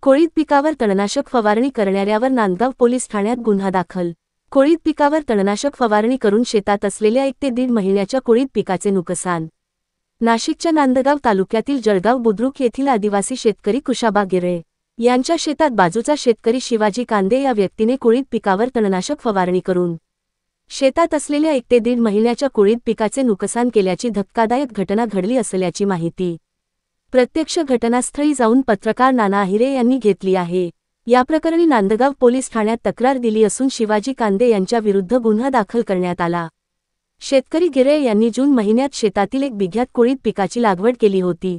कोळीत पिकावर तणनाशक फवारणी करणाऱ्यावर नांदगाव पोलीस ठाण्यात गुन्हा दाखल। कोळीत पिकावर तणनाशक फवारणी करून शेतात असलेल्या 1 ते 1.5 महिन्याच्या कोळीत पिकाचे नुकसान। नाशिकच्या नांदगाव तालुक्यातील जळगाव बुद्रुक येथील आदिवासी शेतकरी कुशाबा गिरे यांच्या शेतात बाजूचा शेतकरी शिवाजी कांदे या व्यक्तीने कोळीत पिकावर तणनाशक फवारणी करून शेतात असलेल्या 1 ते 1.5 महिन्याच्या कोळीत पिकाचे नुकसान केल्याची धक्कादायक घटना घडली असल्याची माहिती प्रत्यक्ष घटनास्थळी जाऊन पत्रकार नाना आहिरे यांनी घेतली आहे। या प्रकरणी नांदगाव पोलीस ठाण्यात तक्रार दिली असून शिवाजी कांदे यांच्या विरुद्ध गुन्हा दाखल करण्यात आला। शेतकरी गिरे यांनी जून महिन्यात शेतातील 1 बिघ्यात कोळीत पिकाची लागवड केली होती।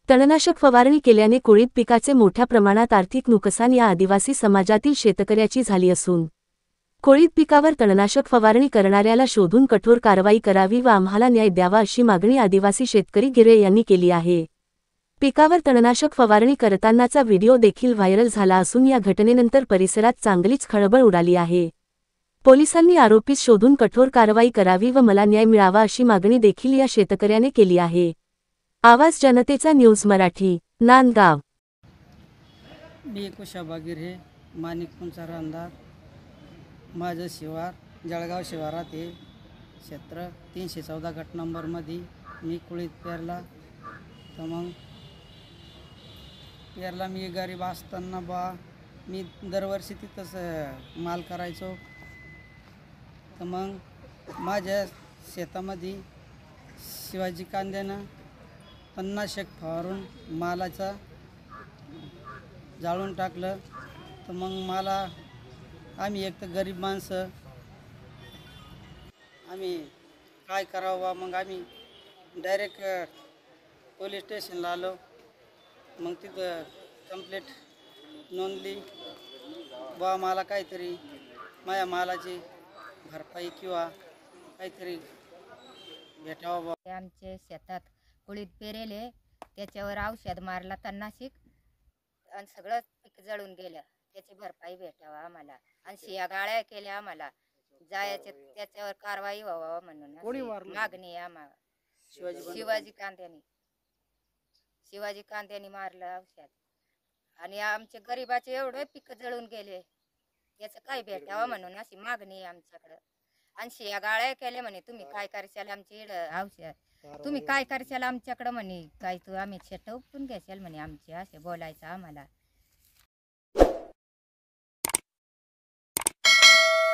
तणनाशक फवारणी केल्याने कोळीत पिकाचे मोठ्या प्रमाणात आर्थिक नुकसान या आदिवासी समाजातील शेतकऱ्याची झाली असून कोळीत पिकावर तणनाशक फवारणी करणाऱ्याला शोधून कठोर कारवाई करावी व आम्हाला न्याय द्यावा अशी मागणी आदिवासी शेतकरी गिरे यांनी केली आहे। पिकावर तणनाशक फवारणी करतानाचा व्हिडिओ देखील व्हायरल झाला असून या घटनेनंतर परिसरात चांगलीच खळबळ उडाली आहे। पोलिसांनी आरोपीस शोधून कठोर कारवाई करावी व मला न्याय मिळावा अशी मागणी देखील या शेतकऱ्याने केली आहे। आवाज जनतेचा न्यूज मराठी, नांदगाव। मी कुशाबा गिरे, माणिकपुंचा रांधार। माझं शिवार जळगाव शिवारात आहे। क्षेत्र 314 गट नंबरमध्ये मी कोळीत पेरला। तर मग पेरला मी गरीब असताना मी दरवर्षी तिथंच माल करायचो। तर मग माझ्या शेतामध्ये शिवाजी कांद्यानं तणनाशक फवारून मालाचा जाळून टाकलं। तर मग आम्ही एक तर गरीब माणसं, आम्ही काय करावं। मग आम्ही डायरेक्ट पोलीस स्टेशनला आलो। मग तिथं कंप्लेंट नोंदली मला काहीतरी माझ्या मालाची भरपाई किंवा काहीतरी भेटावं। आमचे शेतात कोळीत पेरेले, त्याच्यावर औषध मारला तणनाशक आणि सगळं पीक जळून गेलं। त्याची भरपाई भेटावा आम्हाला आणि शिया गाळ्या केल्या आम्हाला, जायचे त्याच्यावर कारवाई व्हावा म्हणून मागणी आहे आम्हाला। शिवाजी कांद्यानी मारलं औषध आणि आमचे गरीबाचे एवढे पीक जळून गेले, याचं काय भेटावं म्हणून अशी मागणी आहे आमच्याकडं। आणि शिया गाळ्या केल्या म्हणे, तुम्ही काय करशाल आमची औषध, तुम्ही काय करशाल आमच्याकडं म्हणे, काय तू आम्ही शेत उपटून घेशाल म्हणे आमचे, असे बोलायचं आम्हाला।